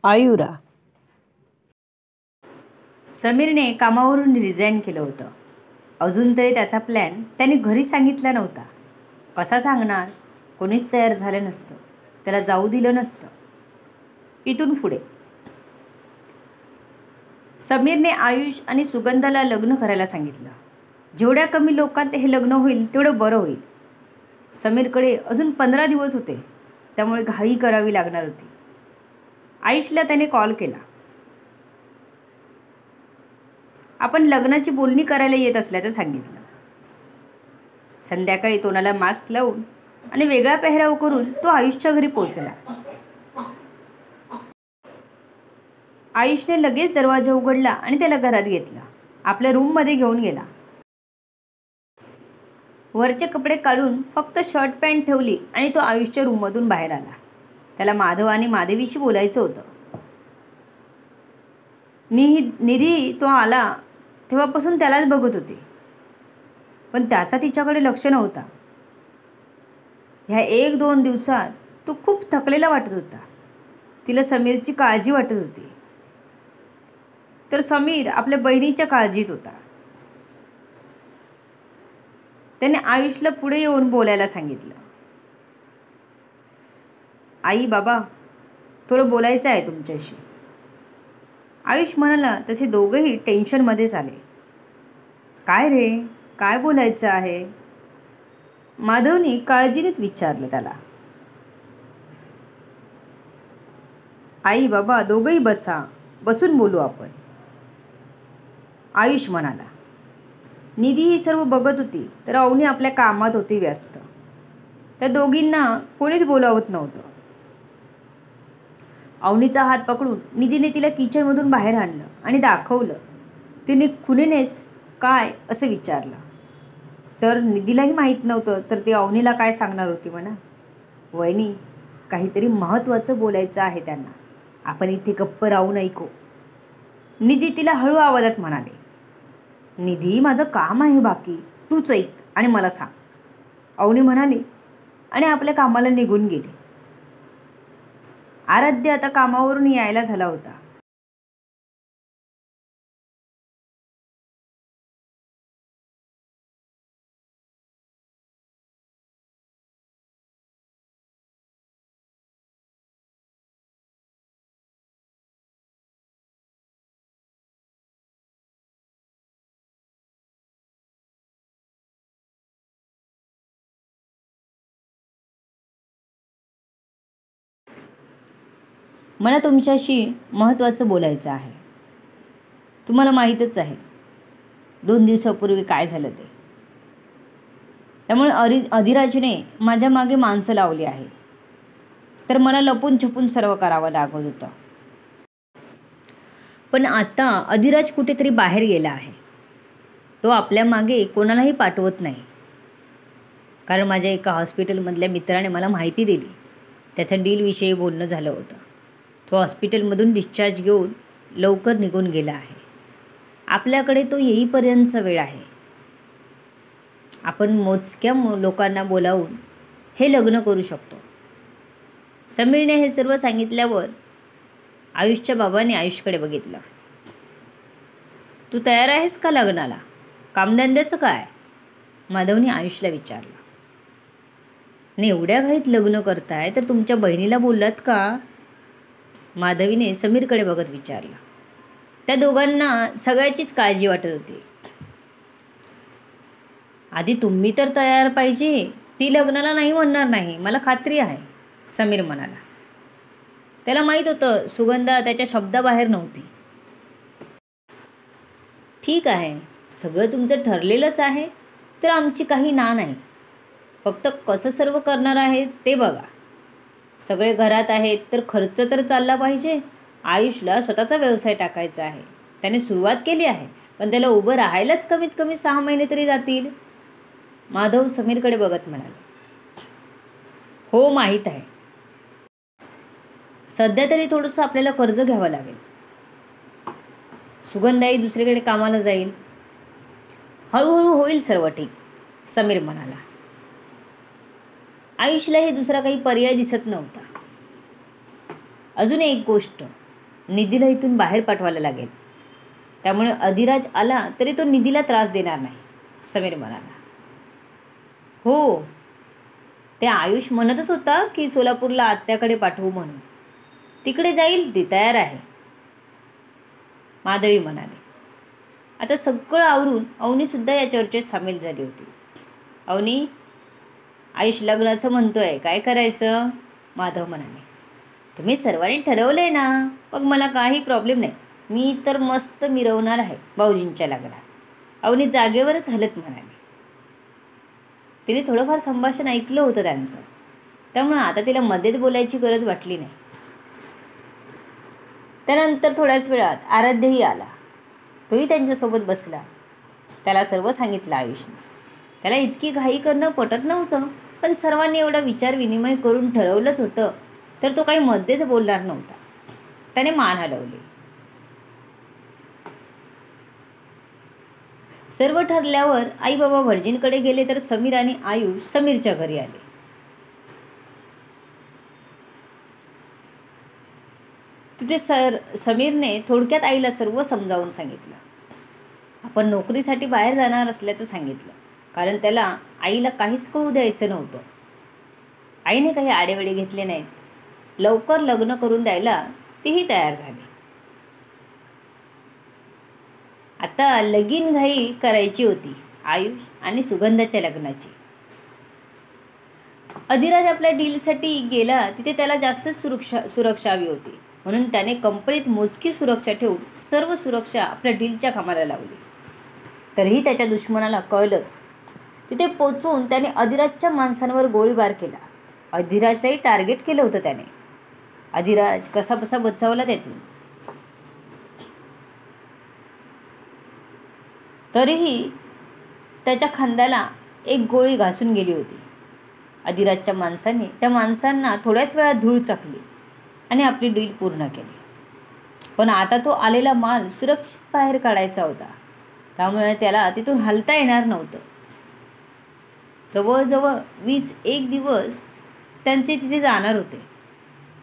आयुरा. समीरने कामावरून रिझाईन केलं होतं. अजून तरी त्याचा प्लॅन त्याने घरी सांगितला नव्हता. कसा सांगणार? कोणीच तयार झालं नसतं, त्याला जाऊ दिलं नसतं. इथून पुढे समीरने आयुष आणि सुगंधाला लग्न करायला सांगितलं. जेवढ्या कमी लोकांत हे लग्न होईल तेवढं बरं होईल. समीरकडे अजून 15 दिवस होते, त्यामुळे घाई करावी लागणार होती. आयुषला त्याने कॉल केला. आपण लग्नाची बोलणी करायला येत असल्याचं सांगितलं. संध्याकाळी तोंडाला मास्क लावून आणि वेगळा पेहराव करून तो आयुषच्या घरी पोहोचला. आयुषने लगेच दरवाजा उघडला आणि त्याला घरात घेतलं. आपल्या रूममध्ये घेऊन गेला. वरचे कपडे काढून फक्त शर्ट पॅन्ट ठेवली आणि तो आयुषच्या रूममधून बाहेर आला. त्याला माधव आणि माधवीशी बोलायचं होतं. निधी तो आला तेव्हापासून त्यालाच बघत होती, पण त्याचा तिच्याकडे लक्ष नव्हता. ह्या 1-2 दिवसात तो खूप थकलेला वाटत होता. तिला समीरची काळजी वाटत होती, तर समीर आपल्या बहिणीच्या काळजीत होता. त्याने आयुषला पुढे येऊन बोलायला सांगितलं. आई बाबा, थोडं बोलायचं आहे तुमच्याशी. आयुष म्हणाला तसे दोघंही टेन्शनमध्येच आले. काय रे, काय बोलायचं आहे? माधवने काळजीनेच विचारलं त्याला. आई बाबा दोघंही बसा, बसून बोलू आपण, आयुष म्हणाला. निधी ही सर्व बघत होती, तर अवनी आपल्या कामात होती व्यस्त. त्या दोघींना कोणीच बोलावत नव्हतं. अवनीचा हात पकडून निधीने तिला किचनमधून बाहेर आणलं आणि दाखवलं. तिने खुनीनेच काय असं विचारलं, तर निधीलाही माहीत नव्हतं तर ती अवनीला काय सांगणार होती म्हणा. वहिनी, काहीतरी महत्त्वाचं बोलायचं आहे त्यांना, आपण इथे गप्प राहून ऐकू, निधी तिला हळू आवाजात म्हणाले. निधी, माझं काम आहे बाकी, तूच ऐक आणि मला सांग, अवनी म्हणाली आणि आपल्या कामाला निघून गेली. आराध्य आता कामावरून यायला झाला होता. मला तुमच्याशी महत्त्वाचं बोलायचं आहे. तुम्हाला माहीतच आहे 2 दिवसापूर्वी काय झालं ते. त्यामुळे अधिराजने माझ्या मागे माणसं लावली आहे, तर मला लपून छपून सर्व करावं लागत होतं. पण आता अधिराज कुठेतरी बाहेर गेला आहे. तो आपल्या मागे कोणालाही पाठवत नाही. कारण माझ्या एका हॉस्पिटलमधल्या मित्राने मला माहिती दिली. त्याच्या डीलविषयी बोलणं झालं होतं. तो हॉस्पिटलमधून डिस्चार्ज घेऊन लवकर निघून गेला आहे. आपल्याकडे तो येईपर्यंतचा वेळ आहे. आपण मोजक्या लोकांना बोलावून हे लग्न करू शकतो. समीरने हे सर्व सांगितल्यावर आयुषच्या बाबांनी आयुषकडे बघितलं. तू तयार आहेस का लग्नाला? कामधंद्याचं काय? माधवने आयुषला विचारलं. आणि एवढ्या घाईत लग्न करताय तर तुमच्या बहिणीला बोललात का? माधवीने समीरकडे बघत विचारलं. त्या दोघांना सगळ्याचीच काळजी वाटत होती. आधी तुम्ही तर तयार पाहिजे. ती लग्नाला नाही म्हणणार नाही, मला खात्री आहे, समीर म्हणाला. त्याला माहीत होतं सुगंधा त्याच्या शब्दाबाहेर नव्हती. ठीक आहे, सगळं तुमचं ठरलेलंच आहे तर आमची काही ना नाही. फक्त कसं सर्व करणार आहे ते बघा. सगळे घरात आहेत तर खर्च तर चालला पाहिजे. आयुषला स्वतःचा व्यवसाय टाकायचा आहे. त्याने सुरुवात केली आहे, पण त्याला उभं राहायलाच कमीत कमी 6 महिने तरी जातील. माधव समीरकडे बघत म्हणाले. हो माहीत आहे. सध्या तरी थोडंसं आपल्याला कर्ज घ्यावं लागेल. सुगंधाई दुसरीकडे कामाला जाईल. हळूहळू होईल सर्व ठीक, समीर म्हणाला. आयुषला हे दुसरा काही पर्याय दिसत नव्हता. अजून एक गोष्ट, निधीला इथून बाहेर पाठवायला लागेल. त्यामुळे अधिराज आला तरी तो निधीला त्रास देणार नाही, समीर म्हणाला. हो, ते आयुष म्हणतच होता की सोलापूरला आत्याकडे पाठवू म्हणून. तिकडे जाईल, ती तयार आहे, माधवी म्हणाली. आता सगळं आवरून अवनीसुद्धा या चर्चेत सामील झाली होती. अवनी, आयुष लग्नाचं म्हणतोय, काय करायचं? माधव म्हणाले. तुम्ही सर्वांनी ठरवलंय ना, मग मला काही प्रॉब्लेम नाही. मी तर मस्त मिरवणार आहे भाऊजींच्या लग्नात, अवनी जागेवरच हलत म्हणाली. तिने थोडंफार संभाषण ऐकलं होतं त्यांचं, त्यामुळे आता तिला मध्येच बोलायची गरज वाटली नाही. त्यानंतर थोड्याच वेळात आराध्यही आला. तोही त्यांच्यासोबत बसला. त्याला सर्व सांगितलं आयुषने. त्याला इतकी घाई करणं पटत नव्हतं, पण सर्वांनी एवढा विचार विनिमय करून ठरवलंच होतं तर तो काही मध्येच बोलणार नव्हता. त्याने मान हलवली. सर्व ठरल्यावर आई बाबा भटजींकडे गेले तर समीर आणि आयुष समीरच्या घरी आले. तिथे समीरने थोडक्यात आईला सर्व समजावून सांगितलं. आपण नोकरीसाठी बाहेर जाणार असल्याचं सांगितलं, कारण त्याला आईला काहीच कळू द्यायचं नव्हतं. आईने काही आडेवेडे घेतले नाहीत. लवकर लग्न करून द्यायला तीही तयार झाली. आता लगीनघाई करायची होती आयुष आणि सुगंधाच्या लग्नाची. अधिराज आपल्या डीलसाठी गेला तिथे त्याला जास्तच सुरक्षा हवी होती, म्हणून त्याने कंपनीत मोजकी सुरक्षा ठेवून सर्व सुरक्षा आपल्या डीलच्या कामाला लावली. तरीही त्याच्या दुश्मनाला कळलंच. तिथे पोचून त्याने अधिराजच्या माणसांवर गोळीबार केला. अधिराजलाही टार्गेट केलं होतं त्याने. अधिराज कसाबसा बचावला त्यातून. तरीही त्याच्या खांद्याला एक गोळी घासून गेली होती. अधिराजच्या माणसाने त्या माणसांना थोड्याच वेळात धूळ चाकली आणि आपली डील पूर्ण केली. पण आता तो आलेला माल सुरक्षित बाहेर काढायचा होता, त्यामुळे त्याला तिथून हलता येणार नव्हतं. जवळजवळ 21 दिवस त्यांचे तिथे जाणार होते.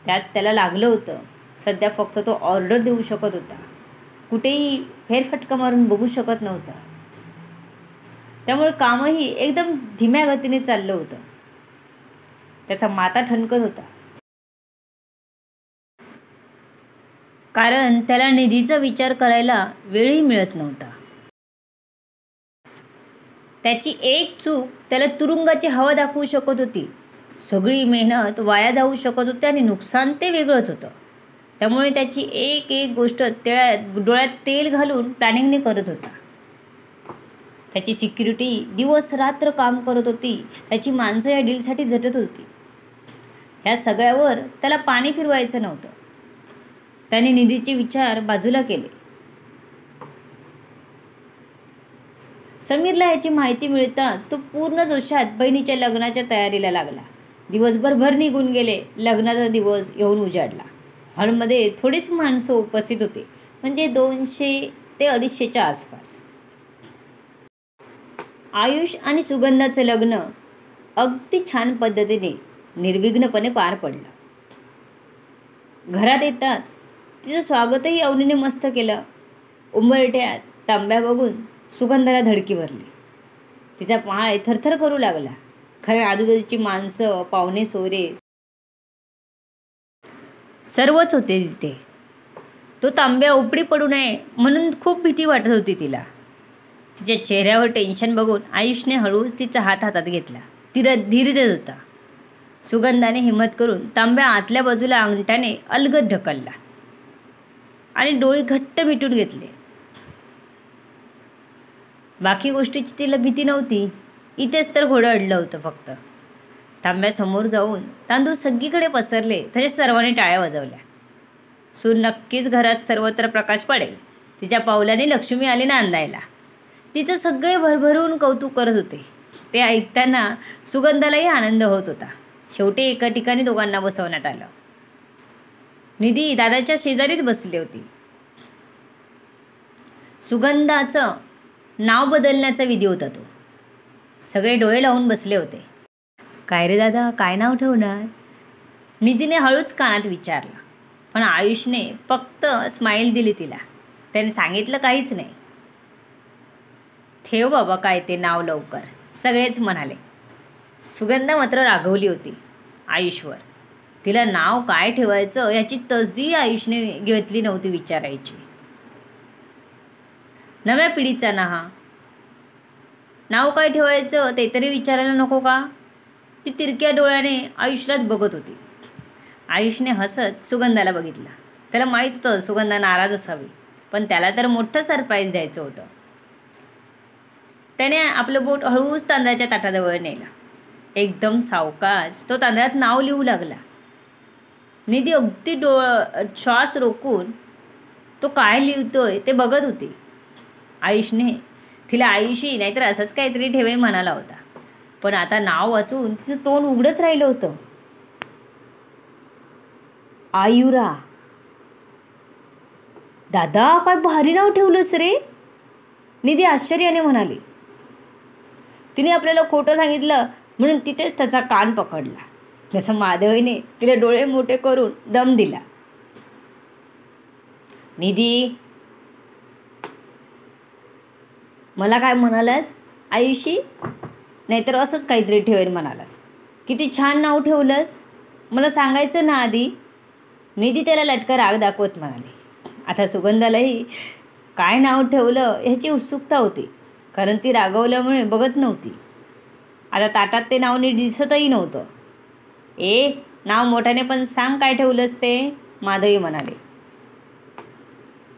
त्यात त्याला लागलं होतं. सध्या फक्त तो ऑर्डर देऊ शकत होता, कुठेही फेरफटका मारून बघू शकत नव्हता. त्यामुळे कामही एकदम धीम्या गतीने चाललं होतं. त्याचा माथा ठणकत होता, कारण त्याला निधीचा विचार करायला वेळही मिळत नव्हता. त्याची एक चूक त्याला तुरुंगाची हवा दाखवू शकत होती. सगळी मेहनत वाया जाऊ शकत होती आणि नुकसान ते वेगळंच होतं. त्यामुळे त्याची एक एक गोष्ट डोळ्यात तेल घालून प्लॅनिंगने करत होता. त्याची सिक्युरिटी दिवस रात्र काम करत होती. त्याची माणसं या डीलसाठी झटत होती. ह्या सगळ्यावर त्याला पाणी फिरवायचं नव्हतं. त्याने निधीचे विचार बाजूला केले. समीरला याची माहिती मिळताच तो पूर्ण जोशात बहिणीच्या लग्नाच्या तयारीला लागला. दिवसभर भर निघून गेले. लग्नाचा दिवस येऊन उजाडला. हॉलमध्ये थोडीच माणसं उपस्थित होती, म्हणजे 200 ते 250च्या आसपास. आयुष आणि सुगंधाचं लग्न अगदी छान पद्धतीने निर्विघ्नपणे पार पडलं. घरात येताच तिचं स्वागतही अवनीने मस्त केलं. उंबरठ्यात तांब्या बघून सुगंधाला धडकी भरली. तिचा पाय थरथर करू लागला. खरं आजूबाजूची माणसं, पाहुणे सोयरे सर्वच होते तिथे. तो तांब्या उपडी पडू नये म्हणून खूप भीती वाटत होती तिला. तिच्या चेहऱ्यावर टेन्शन बघून आयुषने हळूच तिचा हात हातात घेतला. तिला धीर देत होता. सुगंधाने हिंमत करून तांब्या आतल्या बाजूला अंगठाने अलगद ढकलला आणि डोळे घट्ट मिटून घेतले. बाकी गोष्टीची तिला भीती नव्हती. इथेच तर घोडं अडलं होतं फक्त. तांब्यासमोर जाऊन तांदूळ सगळीकडे पसरले तसे सर्वांनी टाळ्या वाजवल्या. सून नक्कीच घरात सर्वत्र प्रकाश पडेल. तिच्या पावलाने लक्ष्मी आली नांदायला. तिचं सगळे भरभरून कौतुक करत होते. ते ऐकताना सुगंधालाही आनंद होत होता. शेवटी एका ठिकाणी दोघांना बसवण्यात आलं. निधी दादाच्या शेजारीच बसली होती. सुगंधाचं नाव बदलण्याचा विधी होता तो. सगळे डोळे लावून बसले होते. काय रे दादा, काय नाव ठेवणार? निधीने हळूच कानात विचारलं. पण आयुषने फक्त स्माईल दिली तिला. त्याने सांगितलं काहीच नाही. ठेव बाबा काय ते नाव लवकर, सगळेच म्हणाले. सुगंधा मात्र रागवली होती आयुषवर. तिला नाव काय ठेवायचं याची तसदी आयुषने घेतली नव्हती विचारायची. नव्या पिढीचा ना हा, नाव काय ठेवायचं ते तरी विचारायला नको का? ती तिरक्या डोळ्याने आयुषलाच बघत होती. आयुषने हसत सुगंधाला बघितलं. त्याला माहीत होतं सुगंधा नाराज असावी, पण त्याला तर मोठं सरप्राईज द्यायचं होतं. त्याने आपलं बोट हळूच तांदळाच्या ताटाजवळ नेलं. एकदम सावकाश तो तांदळात नाव लिहू लागला. निधी अगदी श्वास रोखून तो काय लिहितोय ते बघत होती. आयुषने तिला आयुषी नाहीतर असंच काहीतरी ठेवे म्हणाला होता, पण आता नाव वाचून तिचं तोंड उघडच राहिलं होतं. आयुरा. दादा काय भारी नाव ठेवलंस रे, निधी आश्चर्याने म्हणाली. तिने आपल्याला खोटं सांगितलं म्हणून तिथेच त्याचा कान पकडला. जसं माधवीने तिला डोळे मोठे करून दम दिला. निधी, मला काय म्हणालास आयुषी? नाहीतर असंच काहीतरी ठेवेल म्हणालास. किती छान नाव ठेवलंस, मला सांगायचं ना आधी. निधी त्याला लटका राग दाखवत म्हणाली. आता सुगंधालाही काय नाव ठेवलं ह्याची उत्सुकता होती, कारण ती रागवल्यामुळे बघत नव्हती. आता ताटात ते नाव नीट दिसतही नव्हतं. नाव मोठ्याने पण सांग काय ठेवलंस ते, माधवी म्हणाले.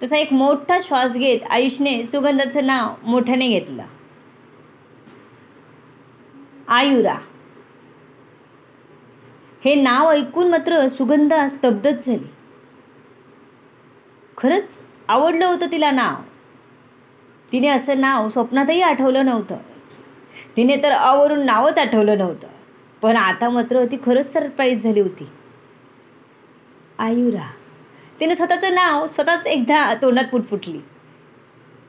तसा एक मोठा श्वास घेत आयुषने सुगंधाचं नाव मोठ्याने घेतलं. आयुरा. हे नाव ऐकून मात्र सुगंधा स्तब्धच झाली. खरंच आवडलं होतं तिला नाव. तिने असं नाव स्वप्नातही आठवलं नव्हतं. तिने तर आवरून नावच आठवलं नव्हतं. पण आता मात्र ती खरंच सरप्राईज झाली होती. आयुरा. तिने स्वतःचं नाव स्वतःच एकदा तोंडात पुटपुटली.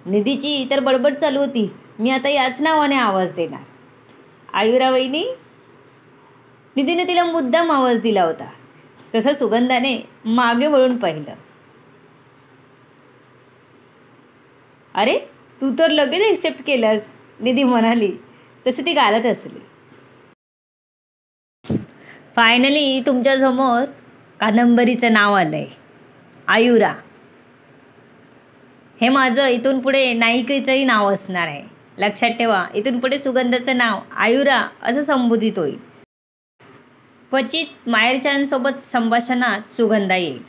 निधीची तर बडबड चालू होती, मी आता याच नावाने आवाज देणार. आयुरा वहिनी. निधीने तिला मुद्दाम आवाज दिला होता. तसं सुगंधाने मागे वळून पाहिलं. अरे तू तर लगेच एक्सेप्ट केलंस, निधी म्हणाली. तसे ती गालत असली. फायनली तुमच्यासमोर कादंबरीचं नाव आलं आहे, आयुरा. हे माझं इथून पुढे नायिकेचंही नाव असणार आहे. लक्षात ठेवा, इथून पुढे सुगंधाचं नाव आयुरा असं संबोधित होईल. क्वचित माहेरच्यांसोबत संभाषणात सुगंधा येईल.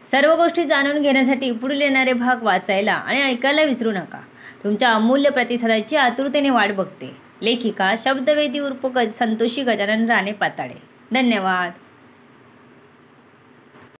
सर्व गोष्टी जाणून घेण्यासाठी पुढील येणारे भाग वाचायला आणि ऐकायला विसरू नका. तुमच्या अमूल्य प्रतिसादाची आतुरतेने वाट बघते. लेखिका शब्दवेदी उर्फ संतोषी गजानन राणे पाताडे. धन्यवाद.